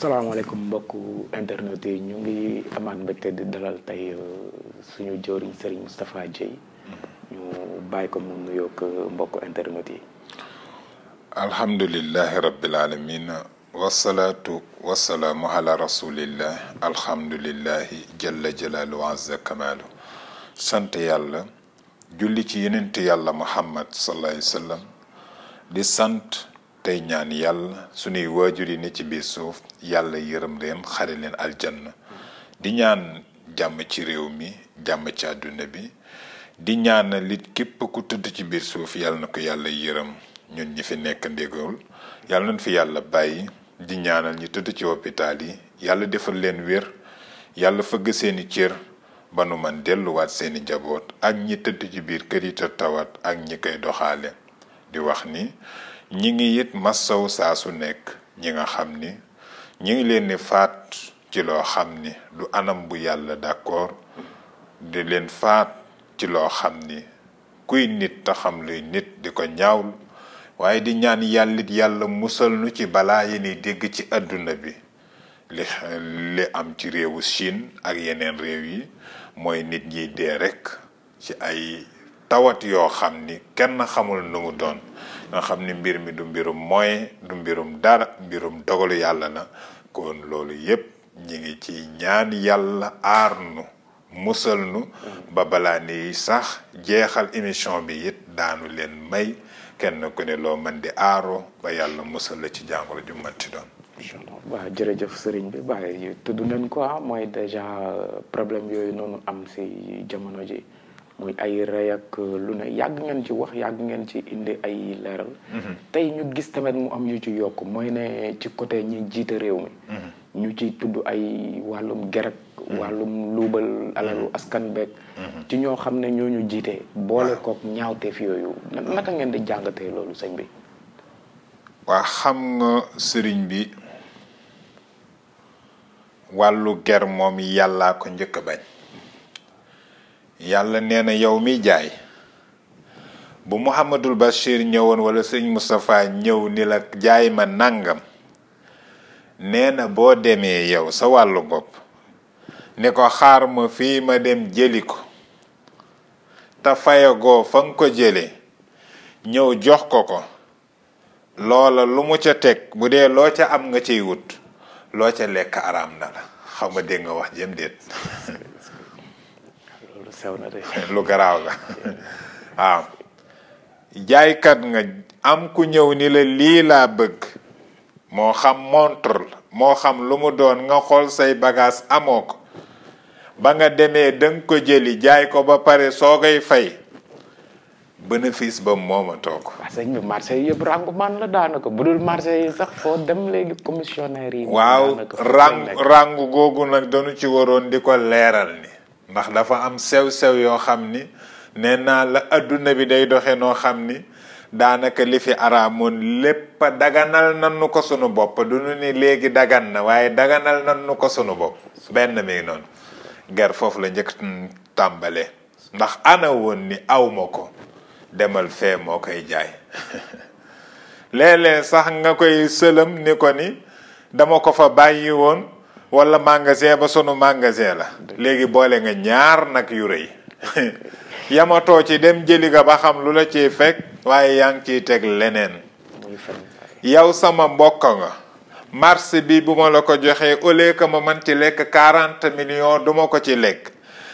salaamaaleykum mbokku internet yi ñu ngi amaat mbégte di dalal tey suñu jëwriñ Serigne Moustapha Dieye ñu bàyyi ko mu nuyoog mbokku internet yi. alhamdulillahi rabbil alamin wasalaatu wasalaamu ala rasulillah alhamdulillahi jalla jalaalu azza kamaalu sant yàlla julli ci yenent yàlla muhammad sallallahu alayhi wa sallam di sant tey ñaan yàlla suñuy waajur yi ne ci biir suuf yàlla yërëm leen xare leen aljanna di ñaan jàmm ci réew mi jàmm ci àdduna bi di ñaanal it képp ku tëdd ci biir suuf yàlla na ko yàlla yërëm ñun ñi fi nekk ndégawul yàlla nañ fi yàlla bàyyi di ñaanal ñi tëdd ci hôpital yi yàlla defal leen wér yàlla fëgg seeni cër ba nu man delluwaat seeni njaboot ak ñi tëdd ci biir kër yi te tawat ak ñi koy doxaale di wax ni ñi ngi it massaw saa su nekk ñi nga xam ni ñi ngi leen ni faat ci loo xam ni du anam bu yàlla d'accord di leen faat ci loo xam ni kuy nit te xam luy nit di ko ñaawul waaye di ñaan yàllit yàlla musal nu ci balaa yi ni dégg ci àdduna bi li am ci réewu Chine ak yeneen réew yi mooy nit ñiy dee rekk ci ay tawat yoo xam ni kenn xamul nu mu doon nga xam ni mbir mi du mbirum mooy du mbirum dara mbirum dogalu yàlla la kon loolu yépp ñi ngi ci ñaan yàlla aar nu musal nu ba balaa ni sax jeexal émission bi it daanu leen may kenn ku ne loo mën di aaroo ba yàlla musal la ci jàngoro ju mënti doon. incha allah waaw jërëjëf sëriñ bi waaye tudd nañ ko mooy déjà problème yooyu noonu am si jamono ji muy ay rey ak lu ne yàgg ngeen ci wax yàgg ngeen ci indi ay leeral. tey ñu gis tamit mu am yu ci yokk mooy ne ci côté ñi jiite réew mi. ñu ci tudd ay wàllum gerek wàllum luubal alalu askan beeg. ci ñoo xam ne ñoo ñu jiite. boole kook ñaawteef yooyu naka ngeen di jàngatee loolu sëñ bi. waa xam nga sëriñ bi wàllu ger moom yàllaa ko njëkk a bañ. yàlla nee na yow mi jaay bu Mouhamadul Bachir ñëwoon wala sëñ Moustapha ñëw ni la jaay ma nàngam nee na boo demee yow sa wàllu bopp ne ko xaar ma fii ma dem jëli ko te fayagoo fa nga ko jëlee ñëw jox ko ko loola lu mu ca teg bu dee loo ca am nga ciy wut loo ca lekk araam na la xaw ma dégg nga wax jëm déet lu garaaw la waaw jaaykat nga am ku ñëw ni la lii laa bëgg moo xam montre moo xam lu mu doon nga xool say bagage amoo ko ba nga demee danga ko jëli jaay ko ba pare soo koy fay bénéfice ba moomatoo ko. parce que marché yi yëpp rangu man la daanaka bu dul marché yi sax foo dem léegi commissionnaire yi. waaw rangu googu nag dañu ci waroon di ko leeral ni ndax dafa am sew-sew yoo xam ni nee naa la adduna bi day doxe noo xam ni daanaka li fi araamoon lépp daganal nan nu ko sunu bopp du nu ni léegi dagan na waaye daganal nan nu ko sunu bopp benn mi noonu ger foofu la njëkk tàmbale ndax ana woon ni awma ko demal fee moo koy jaay léeg-léeg sax nga koy sëlëm ni ko ni dama ko fa bàyyi woon wala magasin ba sunu magasin la léegi boole nga ñaar nag yu rëy yamatoo ci dem jëli ga ba xam lu la ciy fekk waaye yaa ngi ciy teg leneen yow sama mbokk nga marché bi bu ma la ko joxee au lieu que ma mën ci lekk 40 millions duma ko ci lekk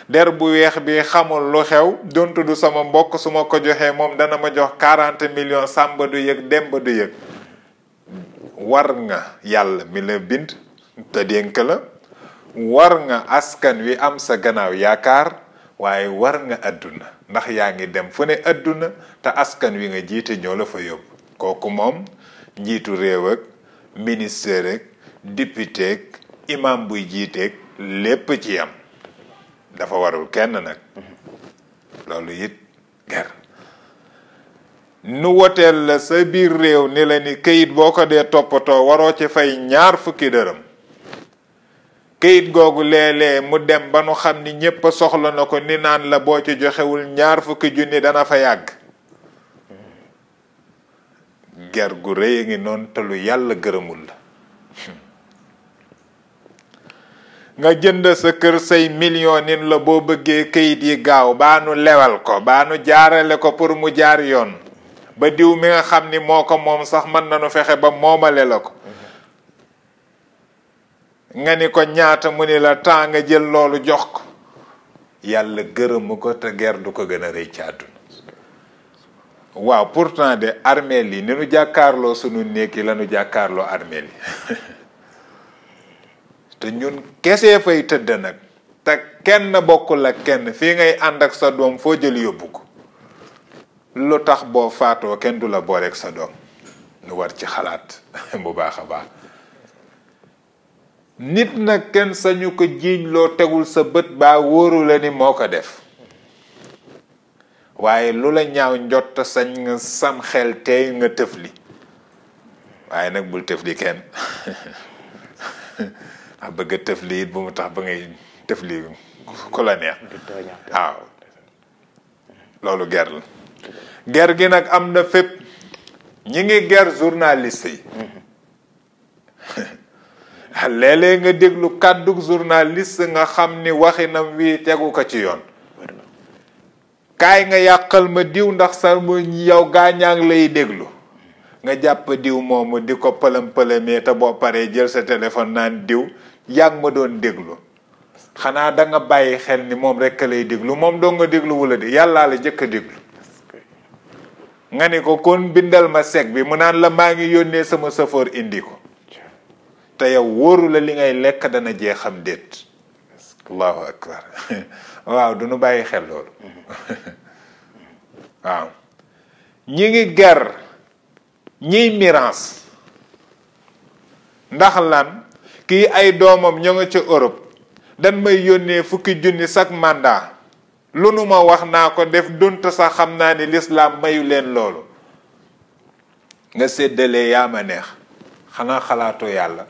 der bu weex bi xamul lu xew dontu du sama mbokk su ma ko joxee moom dana ma jox 40 millions sàmba du yëg demba du yëg war nga yàlla mi la bind te dénk la war nga askan wi am sa gannaaw yaakaar waaye war nga àdduna ndax yaa ngi dem fu ne àdduna te askan wi nga jiite ñoo la fa yóbbu kooku moom njiitu réew ak ministère ak député ak imam buy jiiteeg lépp ci am dafa warul kenn nag loolu it ger nu woteel la sa biir réew ni la ni këyit boo ko dee toppatoo waroo ci fay 20 dërëm këyit googu léeg-léeg mu dem ba nu xam ni ñépp soxla na ko ni naan la boo ci joxewul 20 junni dana fa yàgg ger gu rëy a ngi noonu te lu yàlla gërëmul la nga jënd sa kër say million nin la boo bëggee kayit yi gaaw baa nu lewal ko baa nu jaarale ko pour mu jaar yoon ba diw mi nga xam ni moo ko moom sax mën nañu fexe ba moomale la ko nga ni ko ñaata mu ni la temps nga jël loolu jox ko yàlla gërëmu ko te ger du ko gën a rëy ci àdduna waaw pourtant de armeel yi ni nu jàkkaarloo sunu néeg yi la nu jàkkaarloo armeel yi te ñun kese fay tëdd nag te kenn bokkul ak kenn fii ngay ànd ak sa doom foo jël yóbbu ko lu tax boo faatoo kenn du la booleeg sa doom nu war ci xalaat bu baax a baax nit nag kenn sañu ko jiiñ loo tegul sa bët baa wóoru la ni moo ko def waaye lu la ñaaw njott sañ nga sam xel tey nga tëfli waaye nag bul tëfli kenn a bëgg a tëfli it bu mu tax ba ngay tëfli ku la neex waaw loolu ger la ger gi nag am na fépp ñi ngi ger journaliste yi léeg-léeg nga déglu kàddu journaliste nga xam ni waxinam wi tegu ko ci yoon kaay nga yàqal ma diw ndax sa mu yow gaañaa ngi lay déglu nga jàpp diw moomu di ko pëlëm-pëlëmee te boo paree jël sa téléphone naan diw yaa ngi ma doon déglu xanaa da nga bàyyi xel ni moom rekk lay déglu moom doo nga déglu wala di yàllaa la jëkk a déglu nga ni ko kon bindal ma sec bi mu naan la maa ngi yónnee sama safoor indi ko te yow wóoru la li ngay lekk dana jeexam déet allahu akbar waaw du nu bàyyi xel loolu waaw ñi ngi ger ñiy mirance ndax lan kii ay doomam ñoo nga ca Europe dan may yónnee fukki junni chaque mandat lu nu ma wax naa ko def donte sax xam naa ni lislaam mayu leen loolu nga séddalee yaa ma neex xanaa xalaatoo yàlla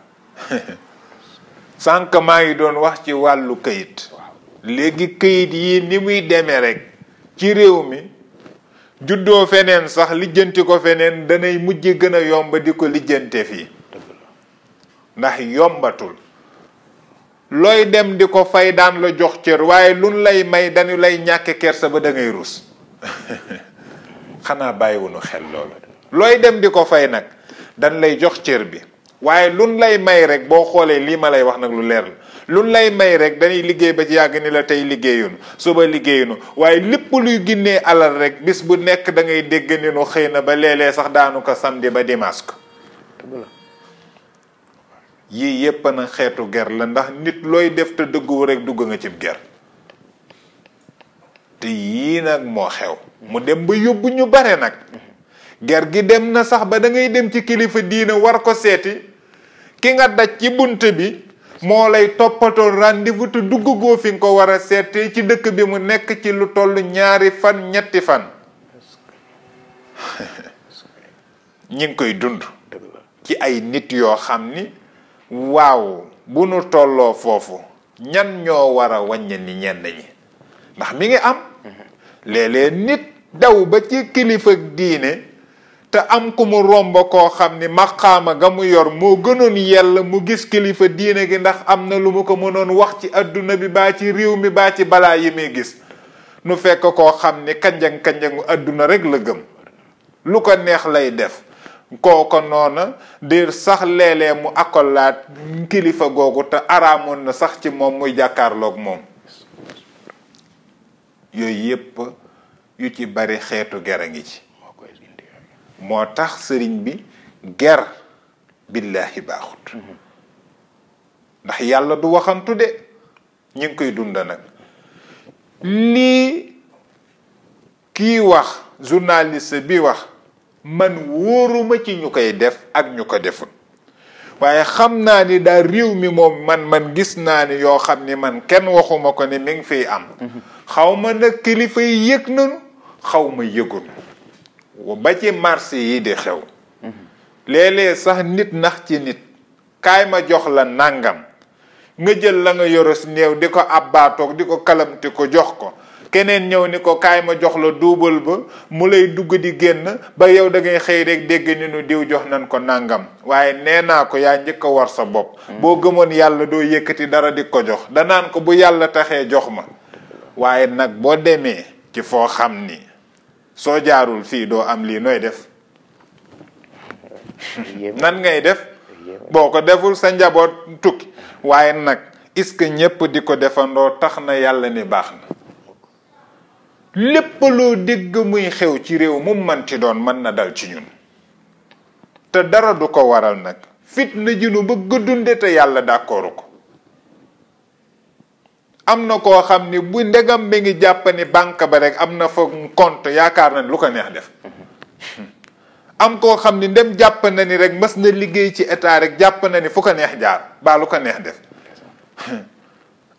sànq maa ngi doon wax ci wàllu këyit léegi këyit yi ni muy demee rek ci réew mi juddoo feneen sax lijjanti ko feneen danay mujj gën a yomb di ko lijjante fii ndax yombatul looy dem di ko fay daan la jox cër waaye luñ lay may dañu lay ñàkke kersa ba da ngay rus xanaa bàyyiwunu xel loolu looy dem di ko fay nag dañ lay jox cër bi waaye luñ lay may rek boo xoolee lii ma lay wax nag lu leer la luñ lay may rek dañuy liggéey ba ci yàgg ni la tey liggéeyunu suba liggéeyunu waaye lépp luy ginnee alal rek bis bu nekk da ngay dégg ni nu xëy na ba léeg-léeg sax daanu ko samedi ba dimanche ko yii yépp na xeetu ger la ndax nit looy def te dëgguwu rek dugg nga cib ger te yii nag moo xew mu dem ba yóbbu ñu bare nag ger gi dem na sax ba da ngay dem ci kilifa diina war ko seeti ki nga daj ci bunt bi moo lay toppatoo rendez-vous te dugg goo fi nga ko war a seeti ci dëkk bi mu nekk ci lu toll 2 fan 3 fan ñi ngi koy dund ci ay nit yoo xam ni waaw bu nu tolloo foofu ñan ñoo war a wàññi ni ñenn ñi ndax mi ngi am léeg-léeg nit daw ba ci kilifa diine te am ku mu romb koo xam ni maqaama ga mu yor moo gënoon yell mu gis kilifa diine gi ndax am na lu mu ko mënoon wax ci adduna bi baa ci réew mi baa ci balaa yi muy gis nu fekk koo xam ni kanjang-kanjangu adduna rek la gëm lu ko neex lay def kooko noona dir sax léeg-léeg mu akolaat kilifa googu te araamoon na sax ci moom muy jàkkaarloog moom yooyu yépp yu ci bari xeetu ger a ngi ci moo tax sëriñ bi ger billaahi baaxut ndax yàlla du waxantu de ñi ngi koy dunda nag lii kii wax journaliste bi wax man wóoruma ci ñu koy def ak ñu ko deful waaye xam naa ni daal réew mi moom man gis naa ni yoo xam ni man kenn waxuma ko ni mi ngi fiy am xaw ma nag kilifa yi yëg nañu xaw ma yëgul ba ci marché yi di xew léeg-léeg sax nit nax ci nit kaay ma jox la nàngam nga jël la nga yoros néew di ko abbaatoog di ko kalamti ko jox ko keneen ñëw ni ko kaay ma jox la duubal ba mu lay dugg di génn ba yow da ngay xëy rek dégg ni nu diw jox nañ ko nangam waaye nee naa ko yaa njëkk a war sa bopp. boo gëmoon yàlla doo yëkkati dara di ko jox danaan ko bu yàlla taxee jox ma waaye nag boo demee ci foo xam ni soo jaarul fii doo am lii nooy def nan ngay def boo ko deful sa njaboot tukki waaye nag est-ce que ñépp di ko defandoo tax na yàlla ni baax na lépp loo dégg muy xew ci réew mu manti doon mën na dal ci ñun te dara du ko waral nag fitna ji nu bëgg dunde te yàlla d'accordu ko am na koo xam ni bu ndegam mi ngi jàpp ni banque ba rek am na fa compte yaakaar na ni lu ko neex def am koo xam ni ndem jàpp na ni rek mës na liggéey ci état rek jàpp na ni fu ko neex jaar baa lu ko neex def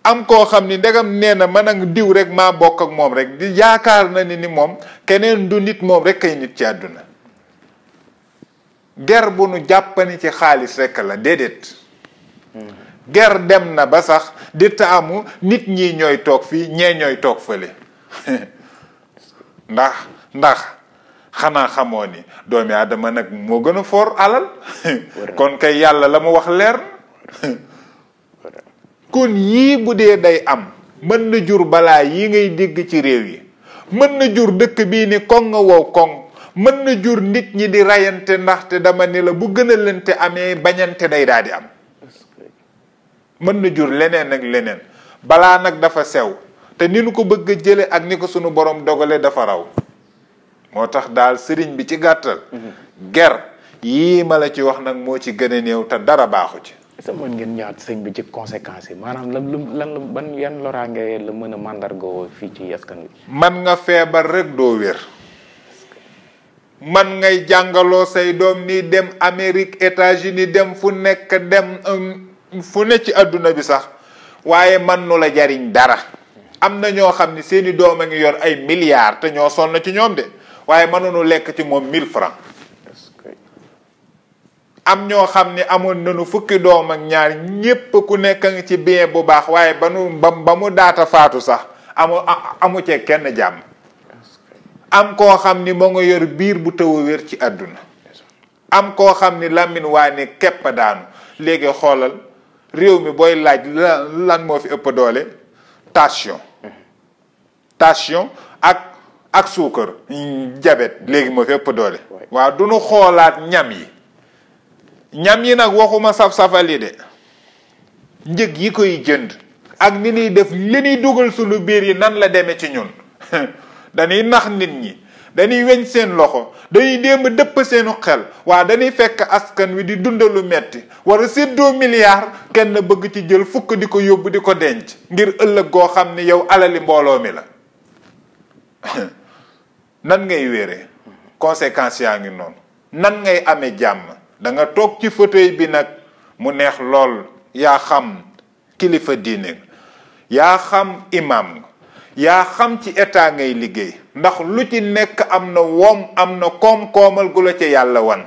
am koo xam ni ndegam nee na mën a diw rek maa bokk ak moom rek di yaakaar na ni moom keneen du nit moom rek kay nit ci àdduna ger bu nu jàppani ci xaalis rek la déedéet ger dem na ba sax di taamu nit ñi ñooy toog fii ñee ñooy toog fële ndax xanaa xamoo ni doomi aadama nag moo gën a foor alal kon kay yàlla la mu wax leer kon yii bu dee day am mën na jur balaa yi ngay dégg ci réew yi mën na jur dëkk bii ni koŋ nga wow koŋ mën na jur nit ñi di rayante ndaxte dama ni la bu gën a lente amee bañante day daal di am mën na jur leneen ak leneen balaa nag dafa sew te ni nu ko bëgg a jële ak ni ko sunu borom dogale dafa raw moo tax daal sëriñ bi ci gàttal ger yii ma la ci wax nag moo ci gën a néew te dara baaxu ci est-ce que mën ngeen ñaat sëñ bi ci conséquences yi maanaam lan ban yan loraange la mën a màndargoo fii ci askan wi man nga feebar rek doo wér man ngay jàngaloo say doom ni dem Amérique États-Unis dem fu nekk dem fu ne ci àdduna bi sax waaye man nu la jariñ dara am na ñoo xam ni seeni doom a ngi yor ay milliards te ñoo sonn ci ñoom de waaye mënuñu lekk ci moom 1000 francs am ñoo xam ni amoon nañu fukki doom ak ñaar ñépp ku nekk ngi ci bien bu baax waaye ba mu daata faatu sax amu cee kenn jàmm am koo xam ni moo nga yor biir bu tëw a wér ci àdduna am koo xam ni Lamine waa ni képp daanu léegi xoolal réew mi booy laaj lan moo fi ëpp doole tension ak suukar jabet léegi moo fi ëpp doole waaw du nu xoolaat ñam yi nag waxuma saf-safali de njëg yi koy jënd ak ni ñuy def li ñuy dugal sunu biir yi nan la demee ci ñun dañuy nax nit ñi dañuy weñ seen loxo dañuy démb dëpp seenu xel waa dañuy fekk askan wi di dundalu metti war a séddoo milliard kenn bëgg ci jël fukk di ko yóbbu di ko denc ngir ëllëg goo xam ni yow alali mbooloo mi la nan ngay wéree conséquences yaa ngi noonu nan ngay amee jàmm da nga toog ci fauteuil bi nag mu neex lool yaa xam kilifa diine yaa xam imam yaa xam ci état ngay liggéey ndax lu ci nekk am na woom am na koom-koomal gu la ca yàlla wan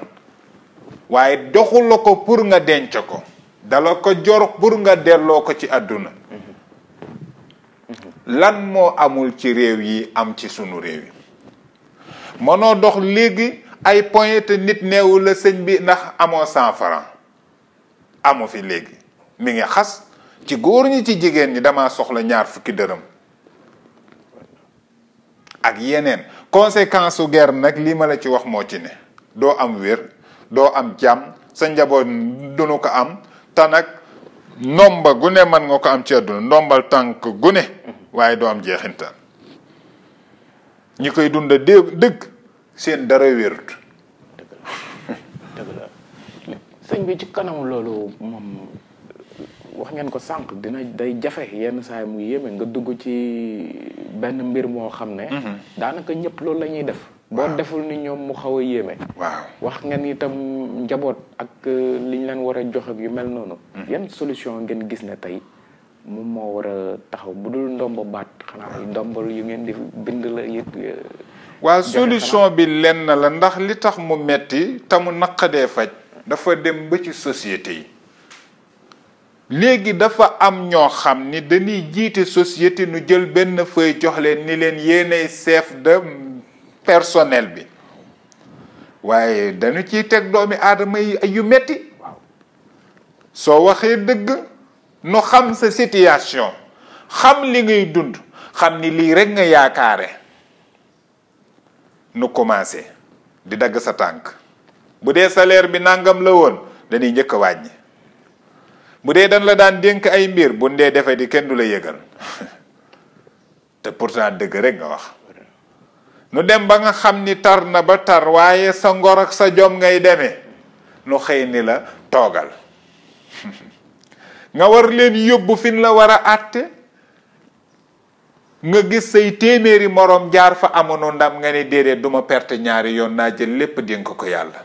waaye doxul la ko pour nga denc ko dala ko jor pour nga delloo ko ci àdduna lan moo amul ci réew yi am ci sunu réew yi mënoo dox léegi ay point te nit neewu la sëñ bi ndax amoo 100 francs amu fi léegi mi ngi xas ci góor ñi ci jigéen ñi dama soxla 20 dërëm ak yeneen conséquence su guerre nag lii ma la ci wax moo ci ne doo am wér doo am jàmm sa njaboot dunu ko am te nag ndomba gu ne mën nga ko am ci àdduna ndombal tànk gu ne waaye doo am jeexintal ñi koy dunda dëgg seen dara wérut dëgg la sëñ bi ci kanam loolu moom wax ngeen ko sànq day jafe yenn saa mu yéeme nga dugg ci benn mbir moo xam ne daanaka ñëpp loolu la ñuy def boo deful ni ñoom mu xaw a yéeme waaw wax ngeen itam njaboot ak li ñu leen war a jox ak yu mel noonu yan solution ngeen gis ne tey moom moo war a taxaw bu dul ndomba baat xanaa ndombal yu ngeen di bind la it waaw solution bi lenn la ndax li tax mu metti te mu naqadee faj dafa dem ba ci société yi léegi dafa am ñoo xam ni dañuy jiite société nu jël benn feuille jox leen ni leen yéenay chef de personnel bi waaye dañu ciy teg doomi aadama yi yu metti soo waxee dëgg nu xam sa situation xam li ngay dund xam ni lii rek nga yaakaare nu commencé di dagg sa tànk bu dee salaire bi nangam la woon dañuy njëkk a wàññi bu dee dañ la daan dénk ay mbir bu ndee defe di kenn du la yëgal te pourtant dëgg rek nga wax nu dem ba nga xam ni tar na ba tar waaye sa ngor ak sa jom ngay demee nu xëy ni la toogal nga war leen yóbbu fin la war a àtte nga gis say téeméeri moroom jaar fa amoon ndam nga ne déedéet duma perte ñaari yoon naa jël lépp dénk ko yàlla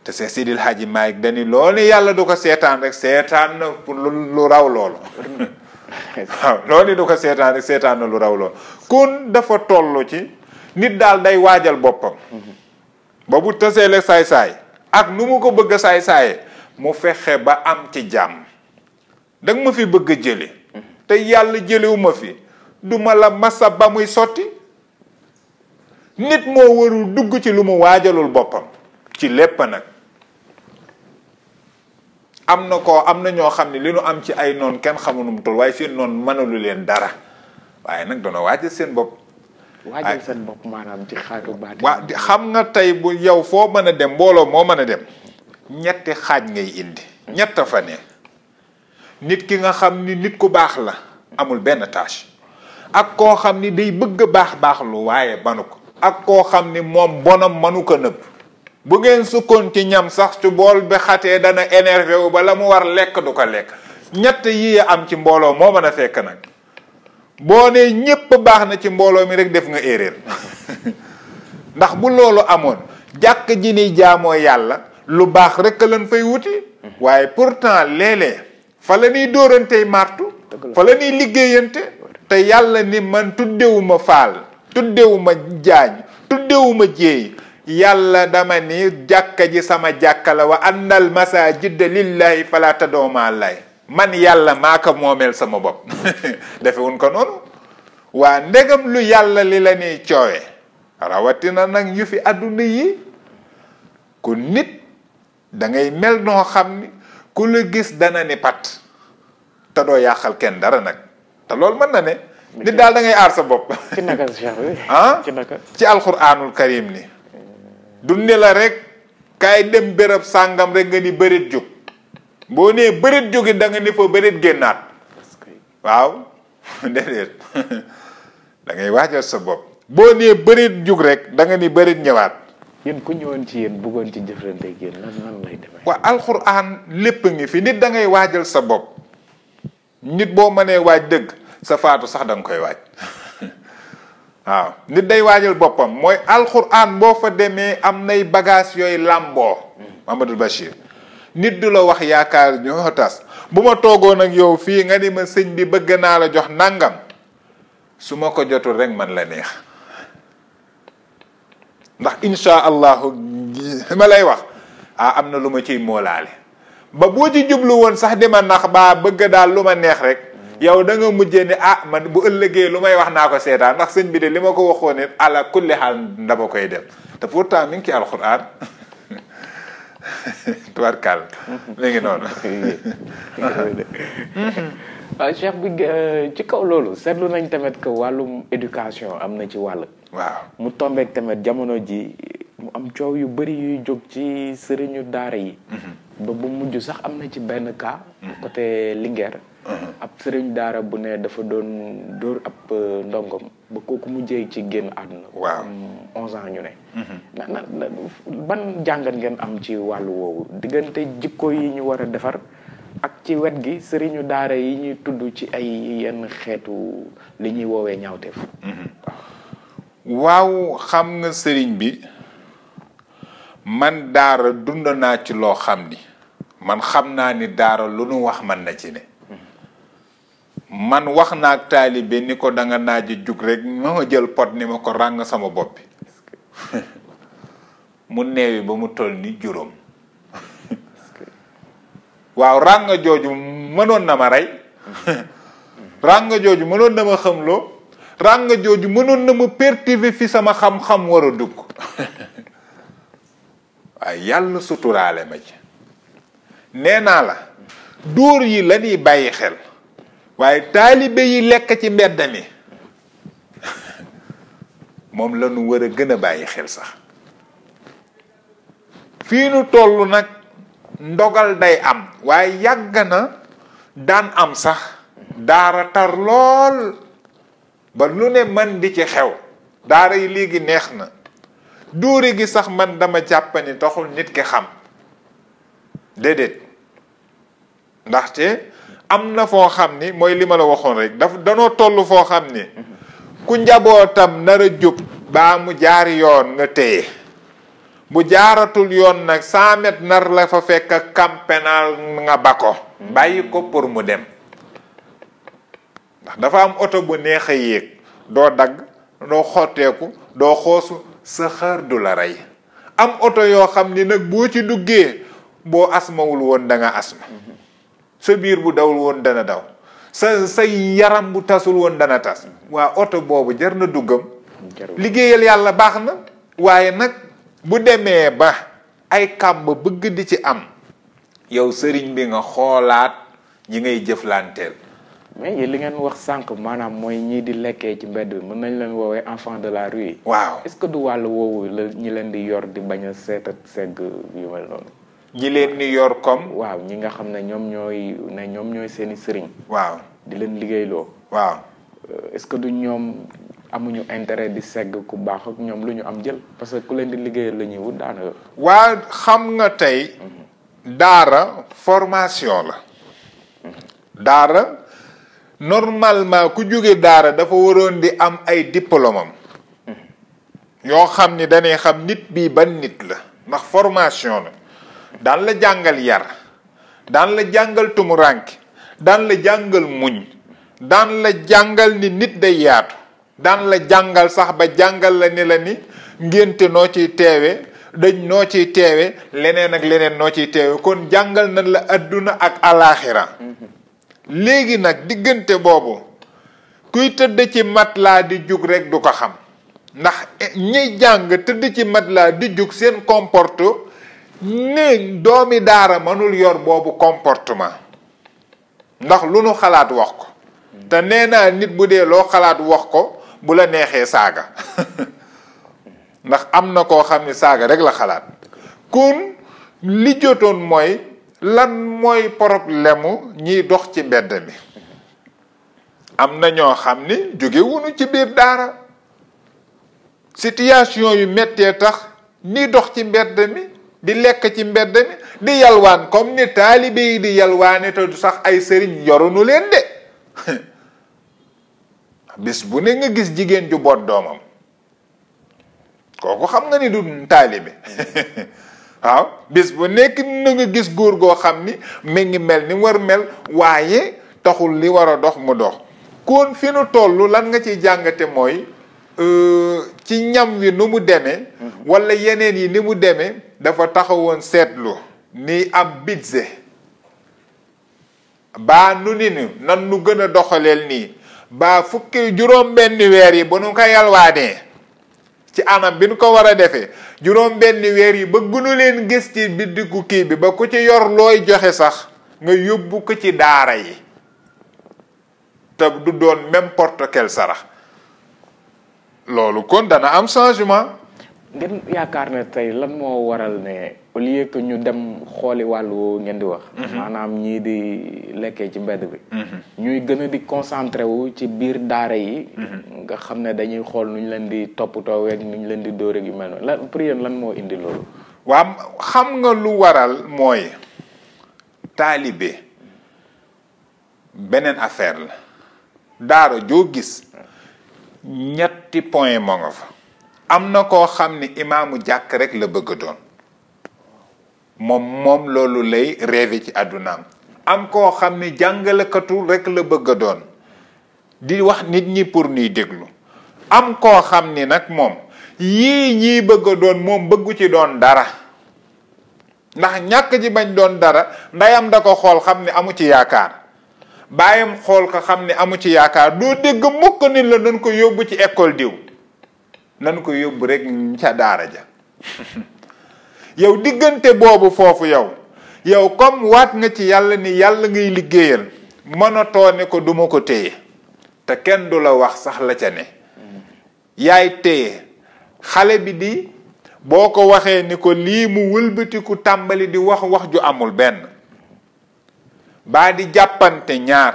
te Seex Sidil Haaji Maalik dani loolu yàlla du ko seetaan rek seetaan na pour lu raw loolu waaw loolu du ko seetaan rek seetaan na lu raw loolu kon dafa toll ci nit daal day waajal boppam ba bu taseele saay-saay ak nu mu ko bëgg a saay-saaye mu fexe ba am ci jàmm danga ma fi bëgg a jële te yàlla jëlewu ma fi duma la masa ba muy sotti nit moo warul dugg ci lu mu waajalul boppam ci lépp nag am na ñoo xam ne li nu am ci ay noon kenn xamu nu mu toll waaye seen noon mënalu leen dara waaye nag doona waajal seen bopp waajal seen bopp maanaam ci xaatu baat waa xam nga tey bu yow foo mën a dem mbooloo moo mën a dem ñetti xaaj ngay indi ñett fa ne nit ki nga xam ni nit ku baax la amul benn tâche ak koo xam ni day bëgg baax lu waaye banu ko ak koo xam ni moom bonam manu ko nëbb bu ngeen sukkoon ci ñam sax ci bool bi xatee dana énervé wu ba la mu war lekk du ko lekk ñett yi am ci mbooloo moo mën a fekk nag boo nee ñépp baax na ci mbooloo mi rek def nga erreur ndax bu loolu amoon jàkk ji ni jaamoo yàlla lu baax rek lañ fay wuti waaye pourtant léeg-léeg fa la ñuy dóorantey martu fa la ñuy liggéeyante te yàlla ni man tuddewuma faal tuddewuma jaañ tuddewuma jéey yàlla dama ni jàkka ji sama jàkka la wa annal masajida lillahi fala tad'u ma'a llahi man yàlla maa ko moomeel sama bopp defewuñ ko noonu waa ndegam lu yàlla li la ñuy coowe rawatina nag yu fi àdduna yi ku nit da ngay mel noo xam ni ku la gis dana ni pat te doo yàqal kenn dara nag te loolu mën na ne nit daal da ngay aar sa bopp ci naka Cheikh bi ci naka ci alquranul karim ni du ne la rek kaay dem béréb sàngam rek nga ni bërit jóg boo nee bërit jógi da nga ni fa bërit génnaat waaw déedéet da ngay waajal sa bopp boo nee bërit jóg rek da nga ni bërit ñëwaat yéen ku ñëwoon ci yéen bëggoon ci jëflante ak yéen nan lay demee waa alxuraan lépp ngi fi nit da ngay waajal sa bopp nit boo mënee waaj dëgg sa faatu sax da nga koy waaj waaw nit day waajal boppam mooy alxuraan boo fa demee am nay bagage yooyu làmboo Mamadou Bachir nit du la wax yaakaar ñoo tas bu ma toogoon ak yow fii nga ni ma sëñ bi bëgg naa la jox nangam su ma ko jotul rek man la neex ndax insha allahu ma lay wax am na lu ma ciy moolaale ba boo ci jublu woon sax di ma nax baa bëgg daal lu ma neex rek yow da nga mujjee ni man bu ëllëgee lu may wax naa ko seetaan ndax sëñ bi de li ma ko waxoon it ala kulli xaal dama koy def te pourtant mi ngi ci alxuraan tubarkal mi ngi noonu waaw Cheikh bi ci kaw loolu seetlu nañ tamit que wàllum éducation am na ci wàll waaw mu tombeek tamit jamono ji mu am coow yu bëri yuy jóg ci sëriñu daara yi ba bu mujj sax am na ci benn cas côté Linguère ab sëriñ daara bu ne dafa doon dóor ab ndongom ba kooku mujjee ci génn àdduna waaw am 11 ans ñu ne ban jàngat ngeen am ci wàllu woowu diggante jikko yi ñu war a defar ak ci wet gi sëriñu daara yi ñuy tudd ci ay yenn xeetu li ñuy woowee ñaawteef waaw xam nga sëriñ bi man daara dund naa ci loo xam ni man xam naa ni daara lu nu wax man na ci ne man wax naag taalibe ni ko danga naaji jug rek ma jël pot ni ma ko ràng sama bopp bi mu neewi ba mu toll ni juróom waaw ràng jooju mënoon na ma rey ràng jooju mënoon na ma xamloo ràng jooju mënoon na ma perturber fi sama xam-xam war a dugg waaye yàlla suturaale ma ci nee naa la dóor yi la ñuy bàyyi xel waaye taalibe yi lekk ci mbedd mi moom la ñu war a gën a bàyyi xel sax fii nu toll nag ndogal day am waaye yàgg na daan am sax daara tar lool ba lu ne man di ci xew daara yi léegi neex na dóore gi sax man dama jàpp ni taxul nit ki xam déedéet ndaxte am na foo xam ni mooy li ma la waxoon rek danoo toll foo xam ni ku njabootam nar a jub baa mu jaari yoon nga téye bu jaaratul yoon nag 100 mètres nar la fa fekk camp pénal nga ba ko bàyyi ko pour mu dem ndax dafa am oto bu neex a yéeg doo dagg doo xotteeku doo xoosu sa xaar du la rey am oto yoo xam ni nag boo ci duggee boo asmawul woon da nga asma sa biir bu dawul woon dana daw sa yaram bu tasul woon dana tas waa oto boobu jar na duggam liggéeyal yàlla baax na waaye nag bu demee ba ay kàmb bëgg di ci am yow sëriñ bi nga xoolaat ñi ngay jëflanteel mais yéen li ngeen wax sànq maanaam mooy ñii di lekkee ci mbedd bi mën nañ leen woowee enfant de la rue. waaw est-ce que du wàllu woowu la ñi leen di yor di bañ a seet ak segg yu mel noonu. ñi leen di yor comme. waaw ñi nga xam ne ñoom ñooy seeni sëriñ. waaw di leen liggéeyloo. waaw est-ce que du ñoom amuñu intérêt di segg ku baax ak ñoom lu ñu am jël parce que ku leen di liggéeyal la ñuy wut daanaka. waa xam nga tey. daara formation la. daara. normalement ku jóge daara dafa waroon di am ay diplôme am yoo xam ni dañuy xam nit bii ban nit la ndax formation la daan la jàngal yar daan la jàngal tumuranke daan la jàngal muñ daan la jàngal ni nit day yaatu daan la jàngal sax ba jàngal la ni la ni ngénte noo ciy teewe dëj noo ciy teewe leneen ak leneen noo ciy teewe kon jàngal na la adduna ak alaaxira léegi nag diggante boobu kuy tëdd ci matelas di jug rek du ko xam ndax ñiy jàng tëdd ci matelas di jug seen comporte ne doomi daara mënul yor boobu comportement ndax lu nu xalaat wax ko te nee naa nit bu dee loo xalaat wax ko bu la neexee saaga ndax am na koo xam ne saaga rek la xalaat kon li jotoon mooy lan mooy problème mu ñiy dox ci mbedd mi am na ñoo xam ni jóge wuñu ci biir daara situation yu méttee tax ni dox ci mbedd mi di lekk ci mbedd mi di yalwaan comme ni taalibe yi di yalwaane te du sax ay sëriñ yorunu leen de bis bu ne nga gis jigéen ju boot doomam kooku xam nga ni du taalibe waaw bis bu nekk na nga gis góor goo xam ni mi ngi mel ni war mel waaye taxul li war a dox mu dox kon fi nu toll lan nga ciy jàngate mooy ci ñam wi nu mu demee wala yeneen yi ni mu demee dafa taxawoon seetlu ni am budget baa nu ni nan nu gën a doxaleel nii baa fukki juróom benn weer yi ba nu ko yalwaanee ci anam bi nu ko war a defee juróom benn weer yi ba gënu leen gis ci biddigu kii bi ba ku ci yor looy joxe sax nga yóbbu ko ci daara yi te du doon n'importe quel sarax loolu kon dana am changement. ngeen yaakaar ne tey lan moo waral ne au lieu que ñu dem xooli wàllu ngeen di wax. maanaam ñii di lekkee ci mbedd bi. ñuy gën a di concentré wu ci biir daara yi. nga xam ne dañuy xool nu ñu leen di toppatoo weeg nu ñu leen di dóor ak yu mel noonu lan pour yéen lan moo indi loolu. waa xam nga lu waral mooy taalibe beneen affaire la daara joo gis ñetti point moo nga fa. am na koo xam ni imaamu jàkk rek la bëgg a doon moom loolu lay rêvé ci àddunaam am koo xam ni jàngalekatu rek la bëgg a doon di wax nit ñi pour ñuy déglu am koo xam ni nag moom yii ñii bëgg a doon moom bëggu ci doon dara ndax ñàkk ji bañ doon dara ndeyam da ko xool xam ne amu ci yaakaar baayam xool ko xam ne amu ci yaakaar doo dégg mukk nit la nan ko yóbbu ci école diw nan ko yóbbu rek ca daara ja yow diggante boobu foofu yow comme waat nga ci yàlla ni yàlla ngay liggéeyal mënatoo ne ko duma ko téye te kenn du la wax sax la ca ne yaay téye xale bi di boo ko waxee ni ko lii mu wëlbatiku tàmbali di wax ju amul benn baa di jàppante ñaar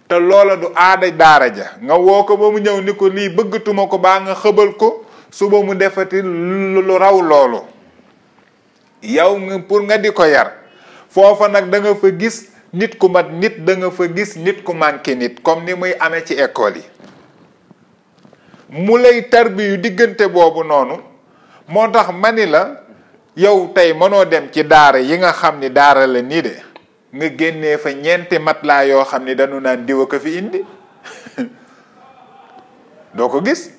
te loola du aada daara ja nga woo ko ba mu ñëw ni ko lii bëggatuma ko baa nga xëbal ko suba mu defati lu raw loolu yow nga pour nga di ko yar foofa nag da nga fa gis nit ku mat nit da nga fa gis nit ku manqué nit comme ni muy amee ci école yi mu lay tarbiyu diggante boobu noonu moo tax ma ni la yow tey mënoo dem ci daara yi nga xam ni daara la nii de nga génnee fa ñeenti matelas yoo xam ni dañu naan diwa ko fi indi doo ko gis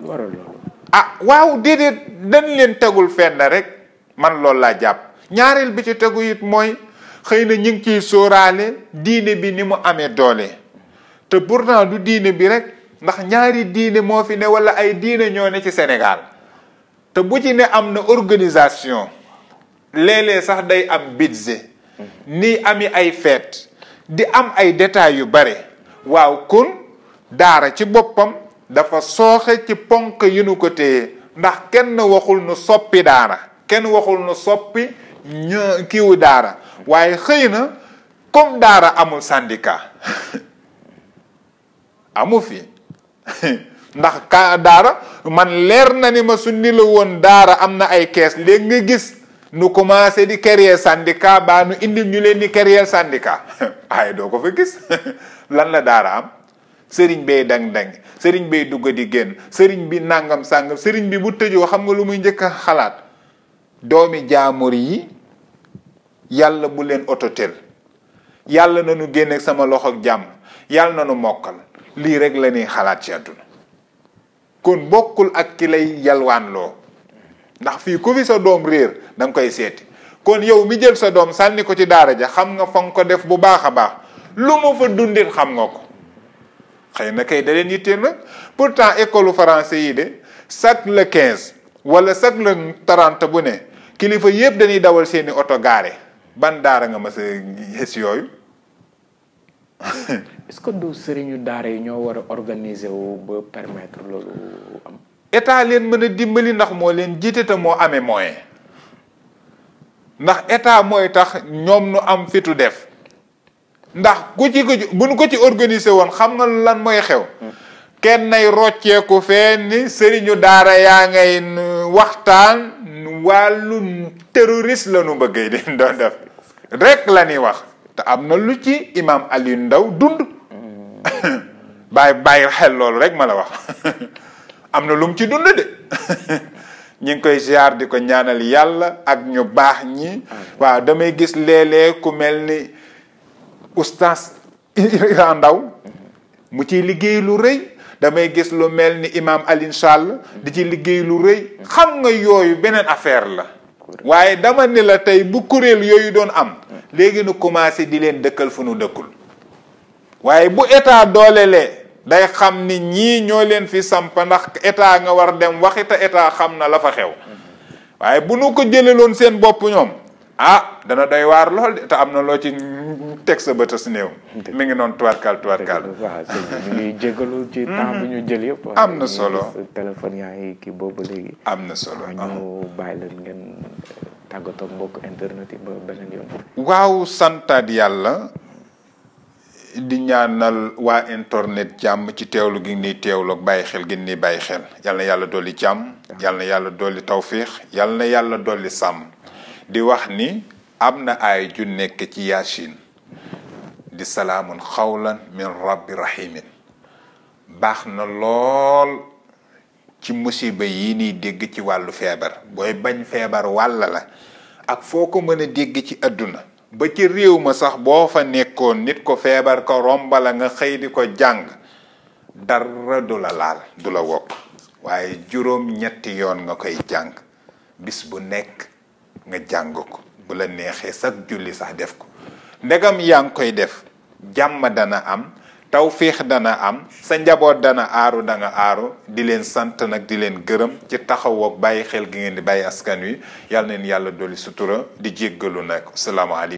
waral loolu waaw déedéet dañ leen tegul fenn rek man loolu laa jàpp ñaareel bi ci tegu it mooy xëy na ñu ngi ciy sóoraale diine bi ni mu amee doole te pourtant du diine bi rek ndax ñaari diine moo fi ne wala ay diine ñoo ne ci Sénégal te bu ci ne am na organisation léeg-léeg sax day am budget ni ami ay fête di am ay détails yu bare waaw kon daara ci boppam dafa sooxe ci ponk yu nu ko téye ndax kenn waxul nu soppi daara kenn waxul nu soppi kiiwu daara waaye xëy na comme daara amul syndicat amu fi ndax daara man leer na ni ma su ni la woon daara am na ay kees léegi nga gis nu commencé di créer syndicat baa nu indi ñu leen di créer syndicat ay doo ko fa gis lan la daara am sëriñ bay dang-dang sëriñ bay dugg di génn sëriñ bi nangam sàngam sëriñ bi bu tëjoo xam nga lu muy njëkk a xalaat doomi jaamur yi yàlla bu leen ototel yàlla na nu génne sama loxo ak jàmm yàlla na nu mokkal lii rek la ñuy xalaat ci àdduna kon bokkul ak ki lay yalwaan loo ndax fii ku fi sa doom réer da nga koy seeti kon yow mi jël sa doom sànni ko ci daara ja xam nga fa nga ko def bu baax a baax lu ma fa dundit xam nga ko xëy na kay da leen yitteel nag pourtant école français yi de chaque le 15 wala chaque le 30 bu ne kilifa yëpp dañuy dawal seeni oto gaare ban daara nga mas a gis yooyu. est-ce que du sëriñu daara yi ñoo war a organiser wu ba permettre loolu am. état leen mën a dimbali ndax moo leen jiite te moo amee moyen ndax état mooy tax ñoom nu am fitu def ndax ku ci buñ ko ci organiser woon xam nga lan mooy xew. kenn nay rocceeku fee ni sëriñu daara yaa ngay waxtaan wàllu terroriste la nu bëggee di doon def rek la ñuy wax te am na lu ci imam Aliou Ndaw dund bàyyi xel loolu rek ma la wax am na lu mu ci dund de ñi ngi koy ziar di ko ñaanal yàlla ak ñu baax ñi waaw damay gis léeg-léeg ku mel ni oustaz Iran Ndaw mu ciy liggéey lu rëy damay gis lu mel ni imam Alioune Sall di ci liggéey lu rëy xam nga yooyu beneen affaire la waaye dama ne la tey bu kuréel yooyu doon am léegi nu commencé di leen dëkkal fu nu dëkkul waaye bu état doolelee day xam ni ñii ñoo leen fi samp ndax état nga war dem waxi te état xam na la fa xew waaye bu nu ko jëleloon seen bopp ñoom dana doy waar lool de te am na loo ci teg sa bëtas néew mi ngi noonu tuwaarkaal waaw ñu ngi jégalu ci temps bu ñu jël yëpp am na solo téléphone yaa ngi kii boobu léegi am na solo ñu bàyyi leen ngeen tàggatoo mbokk internet yi ba beneen yoon waaw santaat yàlla di ñaanal waa internet jàmm ci teewlu gi ni teewlu ak bàyyi xel gi ni bàyyi xel yal na yàlla dolli jàmm yal na yàlla dolli tawfiix yal na yàlla dolli sàmm di wax ni am na ay ju nekk ci yaasin di salaamun xawlan min rabbi rahimin baax na lool ci musiba yi nii dégg ci wàllu feebar booy bañ feebar wàll la ak foo ko mën a dégg ci àdduna ba ci réew ma sax boo fa nekkoon nit ko feebar ko rombala nga xëy di ko jàng dara du la laal du la wokk waaye juróom ñetti yoon nga koy jàng bis bu nekk nga jàng ko bu la neexee sax julli sax def ko ndegam yaa ngi koy def jàmm dana am tawfiix dana am sa njaboot dana aaru da nga aaru di leen sant nag di leen gërëm ci taxawoog bàyyi xel gi ngeen di bàyyi askan wi yàlla neen yàlla dolli sutura di jéggalu nag asalaamaaleykum